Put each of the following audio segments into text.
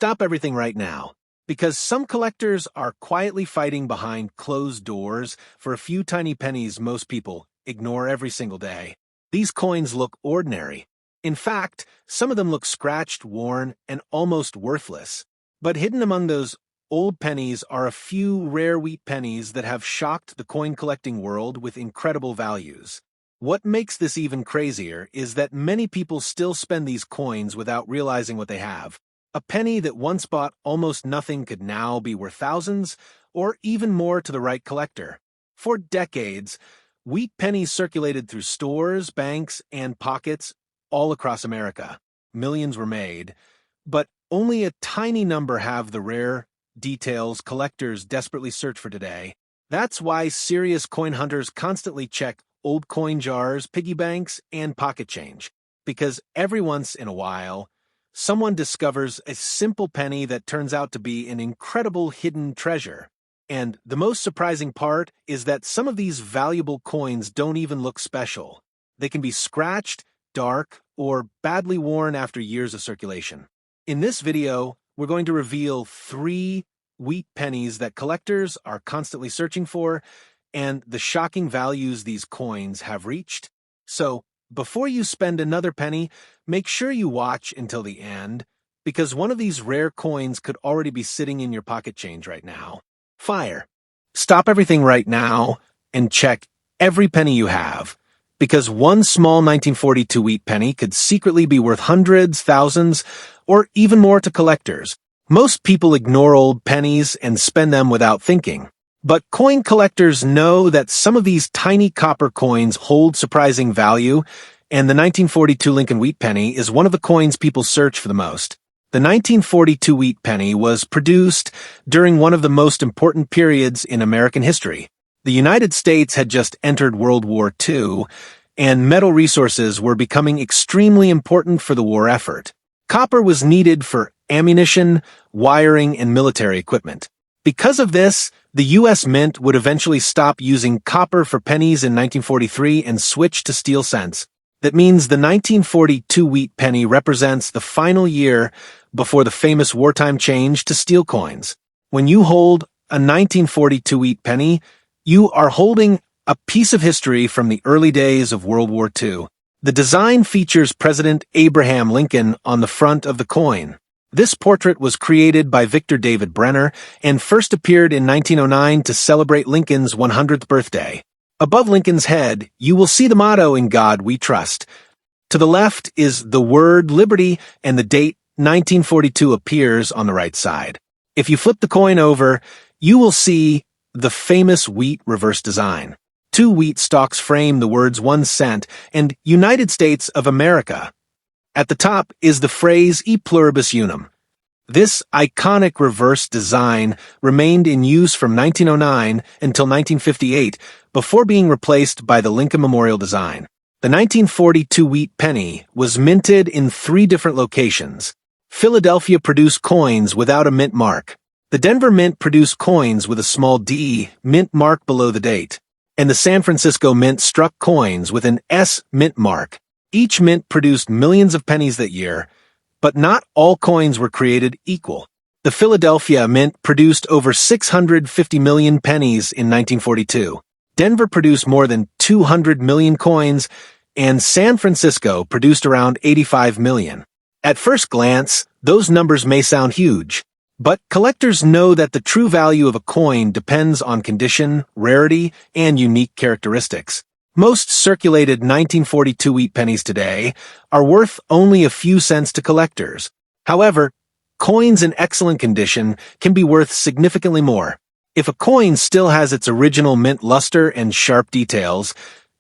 Stop everything right now, because some collectors are quietly fighting behind closed doors for a few tiny pennies most people ignore every single day. These coins look ordinary. In fact, some of them look scratched, worn, and almost worthless. But hidden among those old pennies are a few rare wheat pennies that have shocked the coin-collecting world with incredible values. What makes this even crazier is that many people still spend these coins without realizing what they have. A penny that once bought almost nothing could now be worth thousands, or even more to the right collector. For decades, wheat pennies circulated through stores, banks, and pockets all across America. Millions were made, but only a tiny number have the rare details collectors desperately search for today. That's why serious coin hunters constantly check old coin jars, piggy banks, and pocket change. Because every once in a while, someone discovers a simple penny that turns out to be an incredible hidden treasure. And the most surprising part is that some of these valuable coins don't even look special. They can be scratched, dark, or badly worn after years of circulation. In this video, we're going to reveal 3 wheat pennies that collectors are constantly searching for, and the shocking values these coins have reached. So, before you spend another penny, make sure you watch until the end, because one of these rare coins could already be sitting in your pocket change right now. Stop everything right now and check every penny you have, because one small 1942 wheat penny could secretly be worth hundreds, thousands, or even more to collectors. Most people ignore old pennies and spend them without thinking. But coin collectors know that some of these tiny copper coins hold surprising value, and the 1942 Lincoln Wheat Penny is one of the coins people search for the most. The 1942 Wheat Penny was produced during one of the most important periods in American history. The United States had just entered World War II, and metal resources were becoming extremely important for the war effort. Copper was needed for ammunition, wiring, and military equipment. Because of this, the U.S. Mint would eventually stop using copper for pennies in 1943 and switch to steel cents. That means the 1942 wheat penny represents the final year before the famous wartime change to steel coins. When you hold a 1942 wheat penny, you are holding a piece of history from the early days of World War II. The design features President Abraham Lincoln on the front of the coin. This portrait was created by Victor David Brenner and first appeared in 1909 to celebrate Lincoln's 100th birthday. Above Lincoln's head, you will see the motto "In God We Trust." To the left is the word liberty, and the date 1942 appears on the right side. If you flip the coin over, you will see the famous wheat reverse design. 2 wheat stalks frame the words 1 cent and United States of America. At the top is the phrase "E pluribus unum." This iconic reverse design remained in use from 1909 until 1958 before being replaced by the Lincoln Memorial design. The 1942 wheat penny was minted in 3 different locations. Philadelphia produced coins without a mint mark. The Denver Mint produced coins with a small D mint mark below the date. And the San Francisco Mint struck coins with an S mint mark. Each mint produced millions of pennies that year, but not all coins were created equal. The Philadelphia Mint produced over 650 million pennies in 1942. Denver produced more than 200 million coins, and San Francisco produced around 85 million. At first glance, those numbers may sound huge, but collectors know that the true value of a coin depends on condition, rarity, and unique characteristics. Most circulated 1942 wheat pennies today are worth only a few cents to collectors. However, coins in excellent condition can be worth significantly more. If a coin still has its original mint luster and sharp details,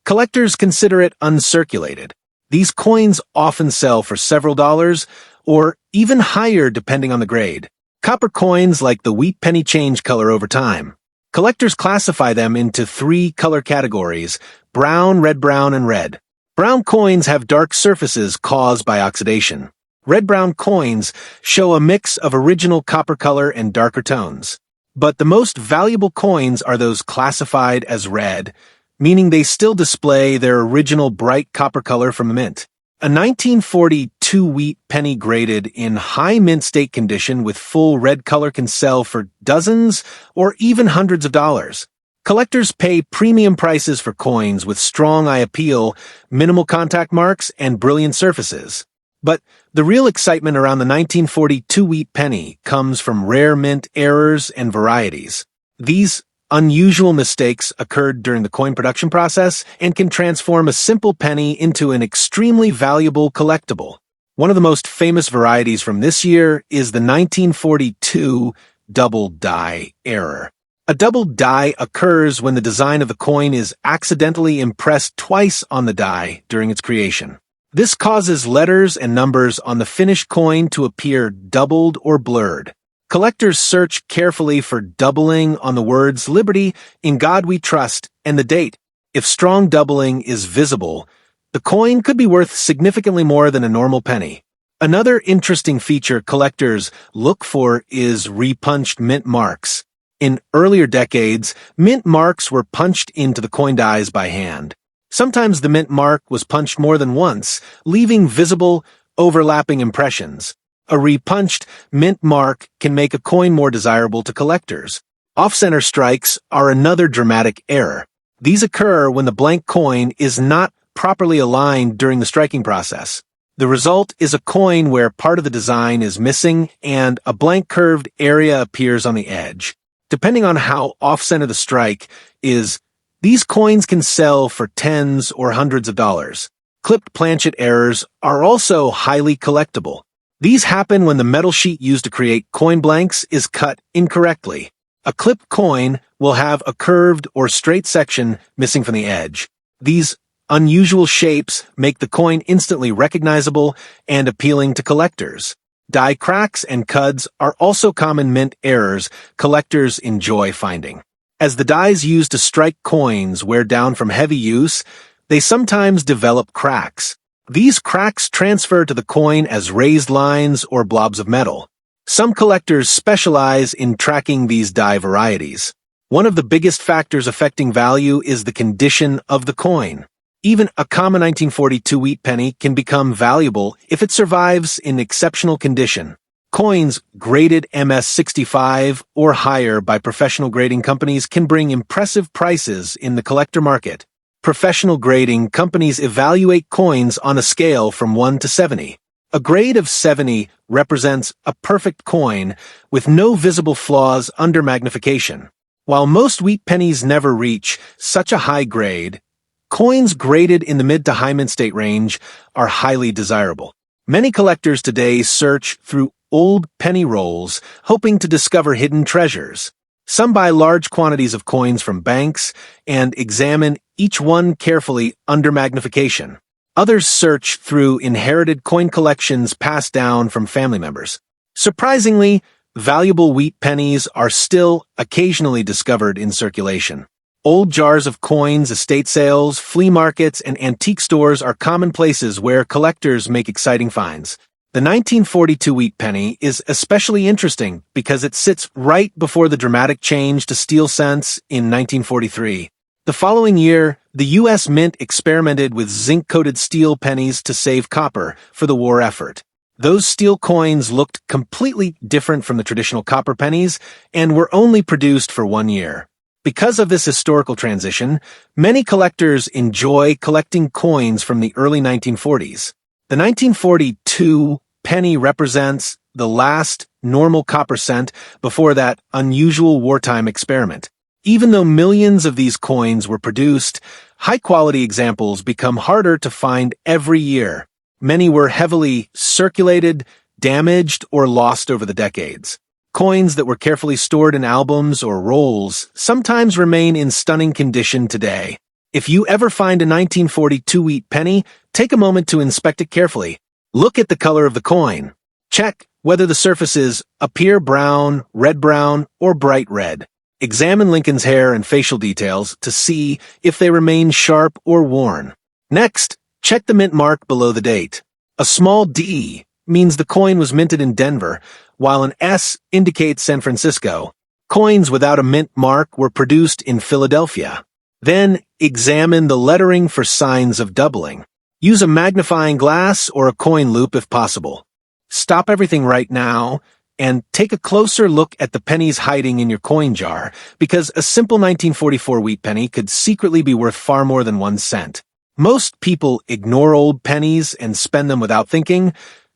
collectors consider it uncirculated. These coins often sell for several dollars, or even higher depending on the grade. Copper coins like the wheat penny change color over time. Collectors classify them into 3 color categories: brown, red-brown, and red. Brown coins have dark surfaces caused by oxidation. Red-brown coins show a mix of original copper color and darker tones. But the most valuable coins are those classified as red, meaning they still display their original bright copper color from the mint. A 1942 wheat penny graded in high mint state condition with full red color can sell for dozens or even hundreds of dollars. Collectors pay premium prices for coins with strong eye appeal, minimal contact marks, and brilliant surfaces. But the real excitement around the 1942 wheat penny comes from rare mint errors and varieties. These unusual mistakes occurred during the coin production process and can transform a simple penny into an extremely valuable collectible. One of the most famous varieties from this year is the 1942 double die error. A double die occurs when the design of the coin is accidentally impressed twice on the die during its creation. This causes letters and numbers on the finished coin to appear doubled or blurred. Collectors search carefully for doubling on the words "Liberty, in God we trust," and the date. If strong doubling is visible, the coin could be worth significantly more than a normal penny. Another interesting feature collectors look for is repunched mint marks. In earlier decades, mint marks were punched into the coin dies by hand. Sometimes the mint mark was punched more than once, leaving visible, overlapping impressions. A repunched mint mark can make a coin more desirable to collectors. Off-center strikes are another dramatic error. These occur when the blank coin is not properly aligned during the striking process. The result is a coin where part of the design is missing and a blank curved area appears on the edge. Depending on how off-center the strike is, these coins can sell for tens or hundreds of dollars. Clipped planchet errors are also highly collectible. These happen when the metal sheet used to create coin blanks is cut incorrectly. A clipped coin will have a curved or straight section missing from the edge. These unusual shapes make the coin instantly recognizable and appealing to collectors. Die cracks and cuds are also common mint errors collectors enjoy finding. As the dies used to strike coins wear down from heavy use, they sometimes develop cracks. These cracks transfer to the coin as raised lines or blobs of metal. Some collectors specialize in tracking these die varieties. One of the biggest factors affecting value is the condition of the coin. Even a common 1942 wheat penny can become valuable if it survives in exceptional condition. Coins graded MS-65 or higher by professional grading companies can bring impressive prices in the collector market. Professional grading companies evaluate coins on a scale from 1 to 70. A grade of 70 represents a perfect coin with no visible flaws under magnification. While most wheat pennies never reach such a high grade, coins graded in the mid to high mint state range are highly desirable. Many collectors today search through old penny rolls, hoping to discover hidden treasures. Some buy large quantities of coins from banks and examine each one carefully under magnification. Others search through inherited coin collections passed down from family members. Surprisingly, valuable wheat pennies are still occasionally discovered in circulation. Old jars of coins, estate sales, flea markets, and antique stores are common places where collectors make exciting finds. The 1942 wheat penny is especially interesting because it sits right before the dramatic change to steel cents in 1943. The following year, the U.S. Mint experimented with zinc-coated steel pennies to save copper for the war effort. Those steel coins looked completely different from the traditional copper pennies and were only produced for 1 year. Because of this historical transition, many collectors enjoy collecting coins from the early 1940s. The 1942 penny represents the last normal copper cent before that unusual wartime experiment. Even though millions of these coins were produced, high-quality examples become harder to find every year. Many were heavily circulated, damaged, or lost over the decades. Coins that were carefully stored in albums or rolls sometimes remain in stunning condition today. If you ever find a 1942 wheat penny, take a moment to inspect it carefully. Look at the color of the coin. Check whether the surfaces appear brown, red-brown, or bright red. Examine Lincoln's hair and facial details to see if they remain sharp or worn. Next, check the mint mark below the date. A small D means the coin was minted in Denver, while an S indicates San Francisco. Coins without a mint mark were produced in Philadelphia. Then, examine the lettering for signs of doubling. Use a magnifying glass or a coin loop if possible. Stop everything right now and take a closer look at the pennies hiding in your coin jar, because a simple 1944 wheat penny could secretly be worth far more than 1 cent. Most people ignore old pennies and spend them without thinking,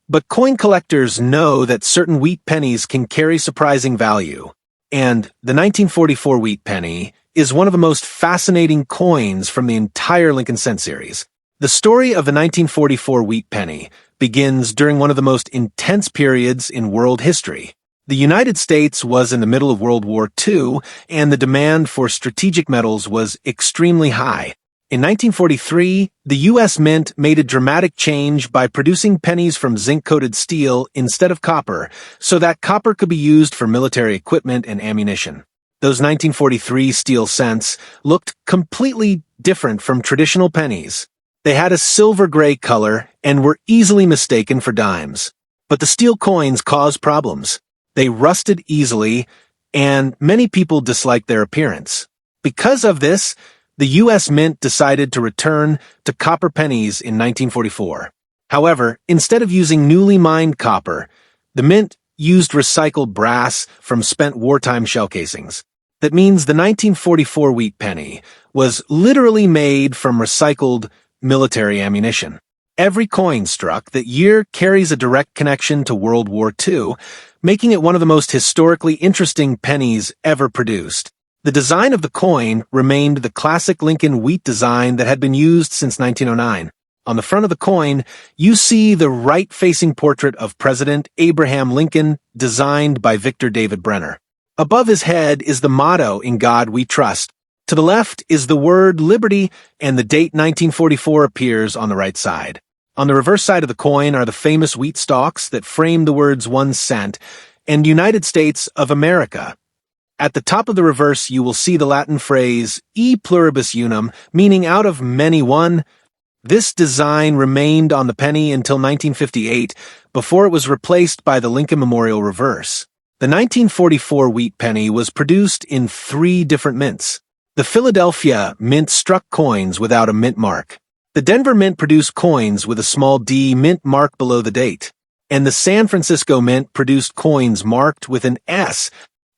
but coin collectors know that certain wheat pennies can carry surprising value. And the 1944 wheat penny is one of the most fascinating coins from the entire Lincoln Cent series. The story of the 1944 wheat penny begins during one of the most intense periods in world history. The United States was in the middle of World War II, and the demand for strategic metals was extremely high. In 1943, the U.S. Mint made a dramatic change by producing pennies from zinc-coated steel instead of copper, so that copper could be used for military equipment and ammunition. Those 1943 steel cents looked completely different from traditional pennies. They had a silver-gray color and were easily mistaken for dimes. But the steel coins caused problems. They rusted easily, and many people disliked their appearance. Because of this, the U.S. Mint decided to return to copper pennies in 1944. However, instead of using newly mined copper, the Mint used recycled brass from spent wartime shell casings. That means the 1944 wheat penny was literally made from recycled military ammunition. Every coin struck that year carries a direct connection to World War II, making it one of the most historically interesting pennies ever produced. The design of the coin remained the classic Lincoln Wheat design that had been used since 1909. On the front of the coin, you see the right-facing portrait of President Abraham Lincoln, designed by Victor David Brenner. Above his head is the motto, "In God We Trust." To the left is the word liberty, and the date 1944 appears on the right side. On the reverse side of the coin are the famous wheat stalks that frame the words 1 cent and United States of America. At the top of the reverse, you will see the Latin phrase e pluribus unum, meaning out of many one. This design remained on the penny until 1958, before it was replaced by the Lincoln Memorial reverse. The 1944 wheat penny was produced in 3 different mints. The Philadelphia Mint struck coins without a mint mark. The Denver Mint produced coins with a small D mint mark below the date. And the San Francisco Mint produced coins marked with an S.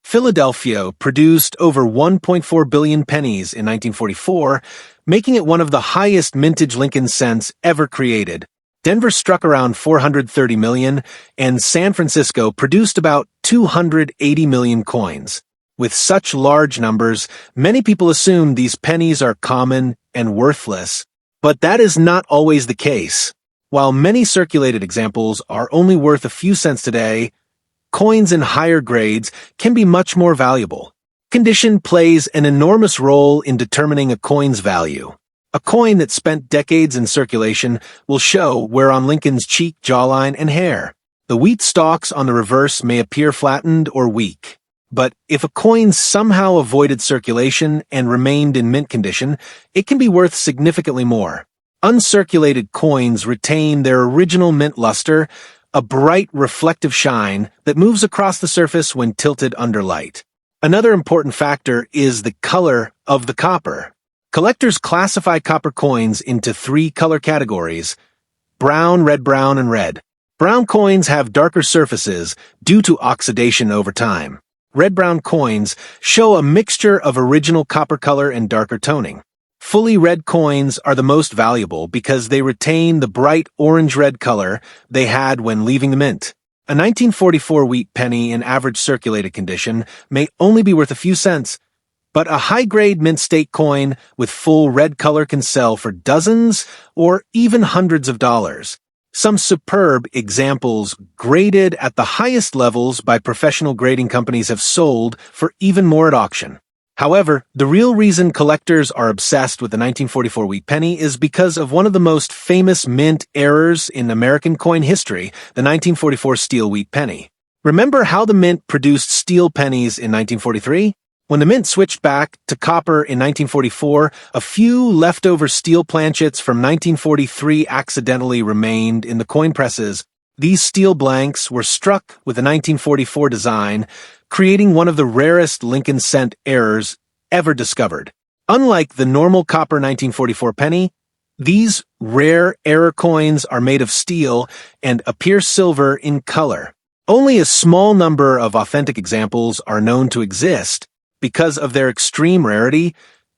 Philadelphia produced over 1.4 billion pennies in 1944, making it one of the highest mintage Lincoln cents ever created. Denver struck around 430 million, and San Francisco produced about 280 million coins. With such large numbers, many people assume these pennies are common and worthless, but that is not always the case. While many circulated examples are only worth a few cents today, coins in higher grades can be much more valuable. Condition plays an enormous role in determining a coin's value. A coin that spent decades in circulation will show wear on Lincoln's cheek, jawline, and hair. The wheat stalks on the reverse may appear flattened or weak. But if a coin somehow avoided circulation and remained in mint condition, it can be worth significantly more. Uncirculated coins retain their original mint luster, a bright reflective shine that moves across the surface when tilted under light. Another important factor is the color of the copper. Collectors classify copper coins into 3 color categories: brown, red-brown, and red. Brown coins have darker surfaces due to oxidation over time. Red-brown coins show a mixture of original copper color and darker toning. Fully red coins are the most valuable because they retain the bright orange-red color they had when leaving the mint. A 1944 wheat penny in average circulated condition may only be worth a few cents, but a high-grade mint state coin with full red color can sell for dozens or even hundreds of dollars. Some superb examples graded at the highest levels by professional grading companies have sold for even more at auction. However, the real reason collectors are obsessed with the 1944 wheat penny is because of one of the most famous mint errors in American coin history, the 1944 steel wheat penny. Remember how the mint produced steel pennies in 1943? When the mint switched back to copper in 1944, a few leftover steel planchets from 1943 accidentally remained in the coin presses. These steel blanks were struck with the 1944 design, creating one of the rarest Lincoln cent errors ever discovered. Unlike the normal copper 1944 penny, These rare error coins are made of steel and appear silver in color. Only a small number of authentic examples are known to exist. Because of their extreme rarity,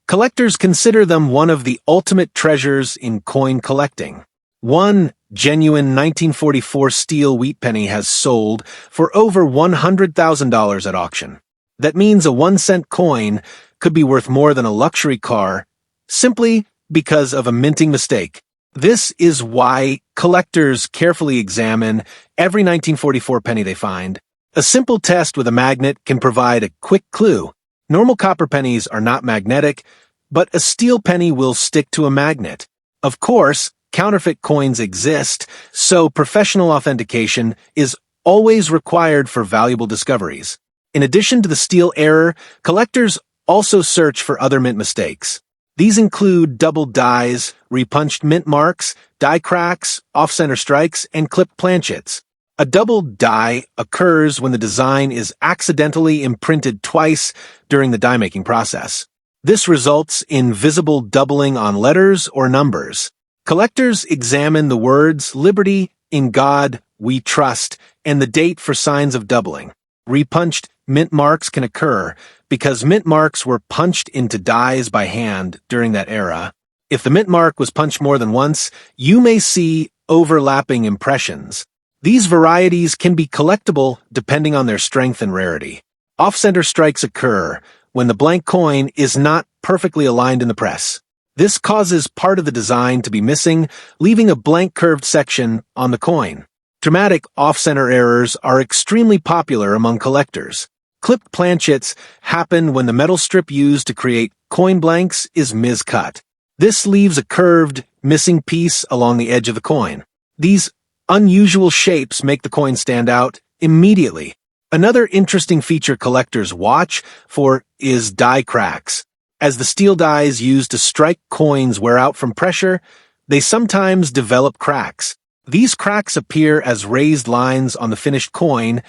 collectors consider them one of the ultimate treasures in coin collecting. One genuine 1944 steel wheat penny has sold for over $100,000 at auction. That means a 1-cent coin could be worth more than a luxury car simply because of a minting mistake. This is why collectors carefully examine every 1944 penny they find. A simple test with a magnet can provide a quick clue. Normal copper pennies are not magnetic, but a steel penny will stick to a magnet. Of course, counterfeit coins exist, so professional authentication is always required for valuable discoveries. In addition to the steel error, collectors also search for other mint mistakes. These include double dies, repunched mint marks, die cracks, off-center strikes, and clipped planchets. A double die occurs when the design is accidentally imprinted twice during the die-making process. This results in visible doubling on letters or numbers. Collectors examine the words "Liberty," "In God We Trust," and the date for signs of doubling. Repunched mint marks can occur because mint marks were punched into dies by hand during that era. If the mint mark was punched more than once, you may see overlapping impressions. These varieties can be collectible depending on their strength and rarity. Off-center strikes occur when the blank coin is not perfectly aligned in the press. This causes part of the design to be missing, leaving a blank curved section on the coin. Dramatic off-center errors are extremely popular among collectors. Clipped planchets happen when the metal strip used to create coin blanks is miscut. This leaves a curved, missing piece along the edge of the coin. These unusual shapes make the coin stand out immediately. Another interesting feature collectors watch for is die cracks. As the steel dies used to strike coins wear out from pressure, they sometimes develop cracks. These cracks appear as raised lines on the finished coin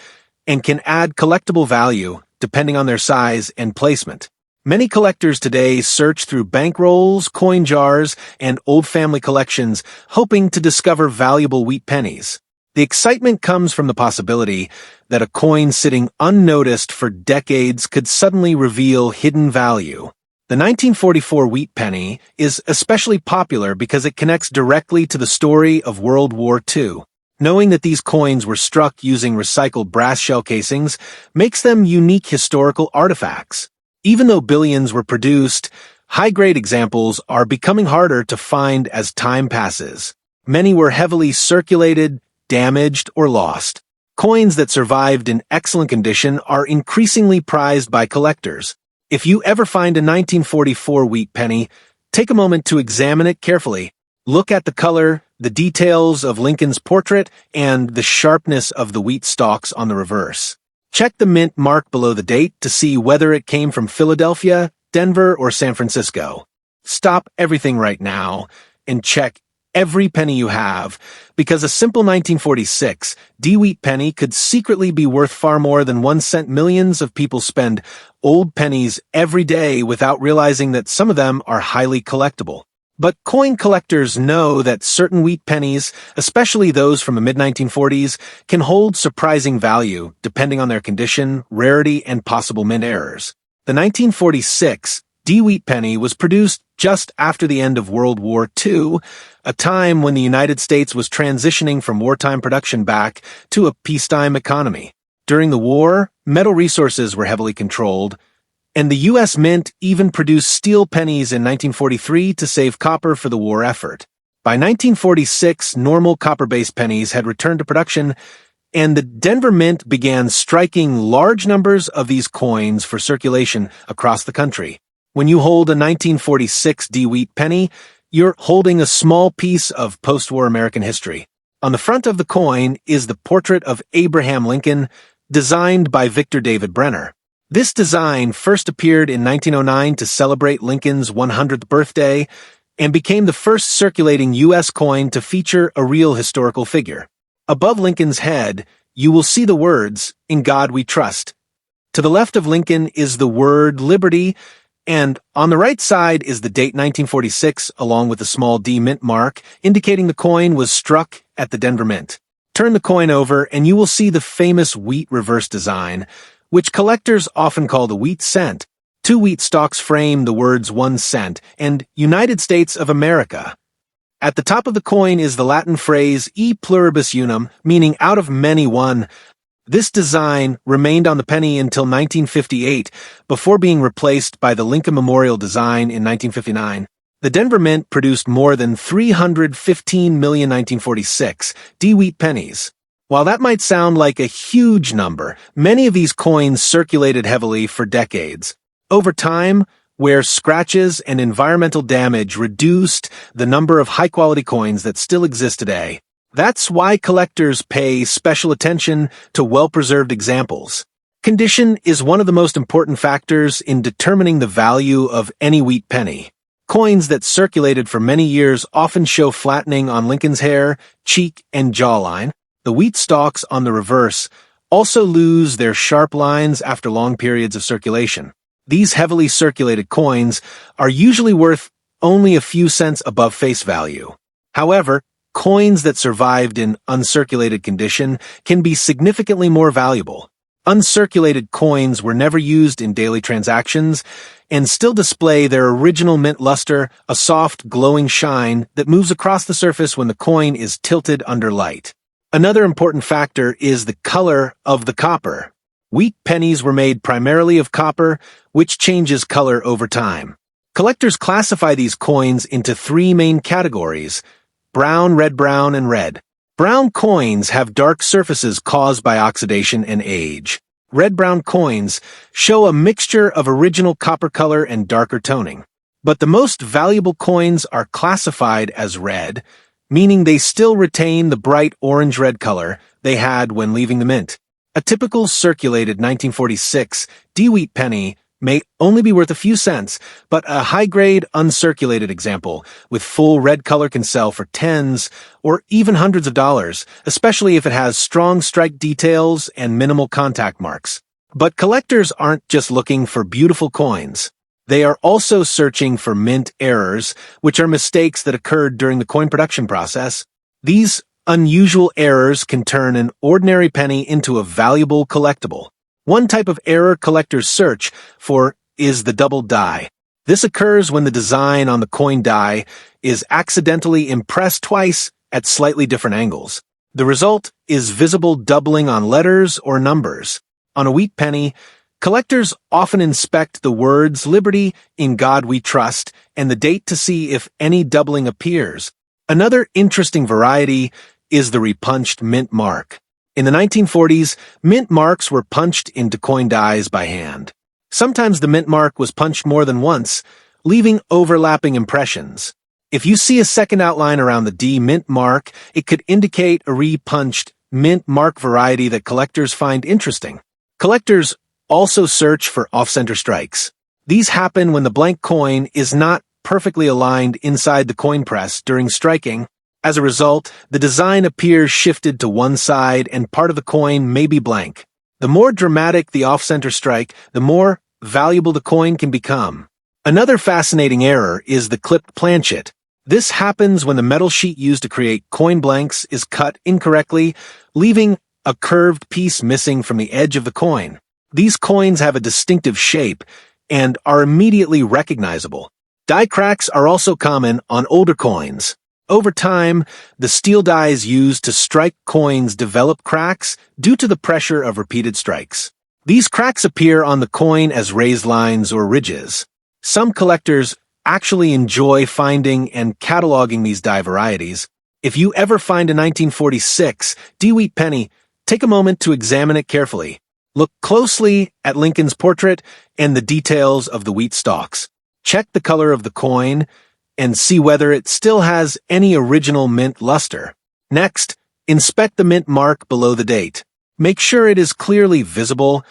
and can add collectible value depending on their size and placement. Many collectors today search through bankrolls, coin jars, and old family collections, hoping to discover valuable wheat pennies. The excitement comes from the possibility that a coin sitting unnoticed for decades could suddenly reveal hidden value. The 1944 wheat penny is especially popular because it connects directly to the story of World War II. Knowing that these coins were struck using recycled brass shell casings makes them unique historical artifacts. Even though billions were produced, high-grade examples are becoming harder to find as time passes. Many were heavily circulated, damaged, or lost. Coins that survived in excellent condition are increasingly prized by collectors. If you ever find a 1944 wheat penny, take a moment to examine it carefully. Look at the color, the details of Lincoln's portrait, and the sharpness of the wheat stalks on the reverse. Check the mint mark below the date to see whether it came from Philadelphia, Denver, or San Francisco. Stop everything right now and check every penny you have, because a simple 1946 D-wheat penny could secretly be worth far more than 1 cent. Millions of people spend old pennies every day without realizing that some of them are highly collectible. But coin collectors know that certain wheat pennies, especially those from the mid-1940s, can hold surprising value depending on their condition, rarity, and possible mint errors. The 1946 D-wheat penny was produced just after the end of World War II, a time when the United States was transitioning from wartime production back to a peacetime economy. During the war, metal resources were heavily controlled, and the U.S. Mint even produced steel pennies in 1943 to save copper for the war effort. By 1946, normal copper-based pennies had returned to production, and the Denver Mint began striking large numbers of these coins for circulation across the country. When you hold a 1946 D-wheat penny, you're holding a small piece of post-war American history. On the front of the coin is the portrait of Abraham Lincoln, designed by Victor David Brenner. This design first appeared in 1909 to celebrate Lincoln's 100th birthday and became the first circulating U.S. coin to feature a real historical figure. Above Lincoln's head, you will see the words, "In God We Trust." To the left of Lincoln is the word "Liberty," And on the right side is the date 1946 along with a small D mint mark, indicating the coin was struck at the Denver Mint. Turn the coin over and you will see the famous wheat reverse design, which collectors often call the wheat cent. Two wheat stalks frame the words 1 cent and United States of America. At the top of the coin is the Latin phrase e pluribus unum, meaning out of many one. This design remained on the penny until 1958, before being replaced by the Lincoln Memorial design in 1959. The Denver Mint produced more than 315 million 1946 D wheat pennies. While that might sound like a huge number, many of these coins circulated heavily for decades. Over time, where scratches and environmental damage reduced the number of high-quality coins that still exist today. That's why collectors pay special attention to well-preserved examples. Condition is one of the most important factors in determining the value of any wheat penny. Coins that circulated for many years often show flattening on Lincoln's hair, cheek, and jawline. The wheat stalks on the reverse also lose their sharp lines after long periods of circulation. These heavily circulated coins are usually worth only a few cents above face value. However, coins that survived in uncirculated condition can be significantly more valuable. Uncirculated coins were never used in daily transactions and still display their original mint luster, a soft, glowing shine that moves across the surface when the coin is tilted under light. Another important factor is the color of the copper. Wheat pennies were made primarily of copper, which changes color over time. Collectors classify these coins into three main categories: brown, red-brown, and red. Brown coins have dark surfaces caused by oxidation and age. Red-brown coins show a mixture of original copper color and darker toning. But the most valuable coins are classified as red, meaning they still retain the bright orange-red color they had when leaving the mint. A typical circulated 1946 D wheat penny may only be worth a few cents, but a high-grade uncirculated example with full red color can sell for tens or even hundreds of dollars, especially if it has strong strike details and minimal contact marks. But collectors aren't just looking for beautiful coins. They are also searching for mint errors, which are mistakes that occurred during the coin production process. These unusual errors can turn an ordinary penny into a valuable collectible. One type of error collectors search for is the double die. This occurs when the design on the coin die is accidentally impressed twice at slightly different angles. The result is visible doubling on letters or numbers. On a wheat penny, collectors often inspect the words "Liberty, in God we trust," and the date to see if any doubling appears. Another interesting variety is the repunched mint mark. In the 1940s, mint marks were punched into coin dies by hand. Sometimes the mint mark was punched more than once, leaving overlapping impressions. If you see a second outline around the D mint mark, it could indicate a repunched mint mark variety that collectors find interesting. Collectors also search for off-center strikes. These happen when the blank coin is not perfectly aligned inside the coin press during striking. As a result, the design appears shifted to one side and part of the coin may be blank. The more dramatic the off-center strike, the more valuable the coin can become. Another fascinating error is the clipped planchet. This happens when the metal sheet used to create coin blanks is cut incorrectly, leaving a curved piece missing from the edge of the coin. These coins have a distinctive shape and are immediately recognizable. Die cracks are also common on older coins. Over time, the steel dies used to strike coins develop cracks due to the pressure of repeated strikes. These cracks appear on the coin as raised lines or ridges. Some collectors actually enjoy finding and cataloging these die varieties. If you ever find a 1946 D wheat penny, take a moment to examine it carefully. Look closely at Lincoln's portrait and the details of the wheat stalks. Check the color of the coin and see whether it still has any original mint luster. Next, inspect the mint mark below the date. Make sure it is clearly visible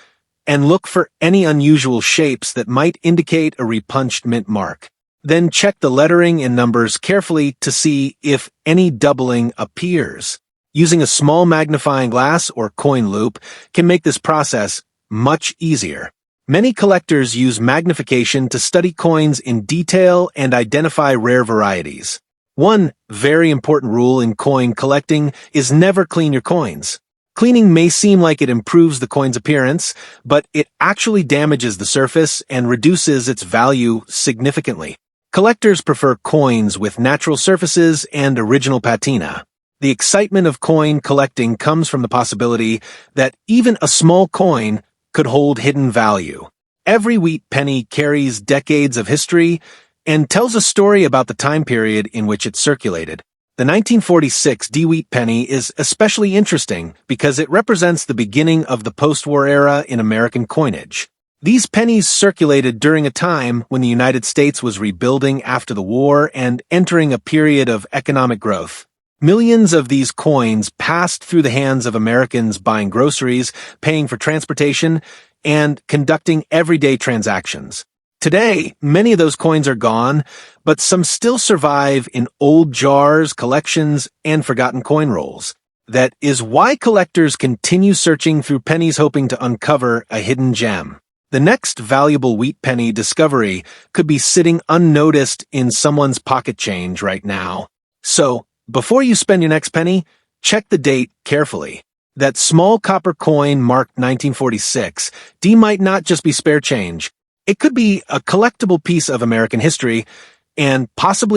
and look for any unusual shapes that might indicate a repunched mint mark. Then check the lettering and numbers carefully to see if any doubling appears. Using a small magnifying glass or coin loop can make this process much easier. Many collectors use magnification to study coins in detail and identify rare varieties. One very important rule in coin collecting is never clean your coins. Cleaning may seem like it improves the coin's appearance, but it actually damages the surface and reduces its value significantly. Collectors prefer coins with natural surfaces and original patina. The excitement of coin collecting comes from the possibility that even a small coin could hold hidden value. Every wheat penny carries decades of history and tells a story about the time period in which it circulated. The 1946 Wheat penny is especially interesting because it represents the beginning of the post-war era in American coinage. These pennies circulated during a time when the United States was rebuilding after the war and entering a period of economic growth. Millions of these coins passed through the hands of Americans buying groceries, paying for transportation, and conducting everyday transactions. Today, many of those coins are gone, but some still survive in old jars, collections, and forgotten coin rolls. That is why collectors continue searching through pennies hoping to uncover a hidden gem. The next valuable wheat penny discovery could be sitting unnoticed in someone's pocket change right now. So, before you spend your next penny, check the date carefully. That small copper coin marked 1946 might not just be spare change. It could be a collectible piece of American history and possibly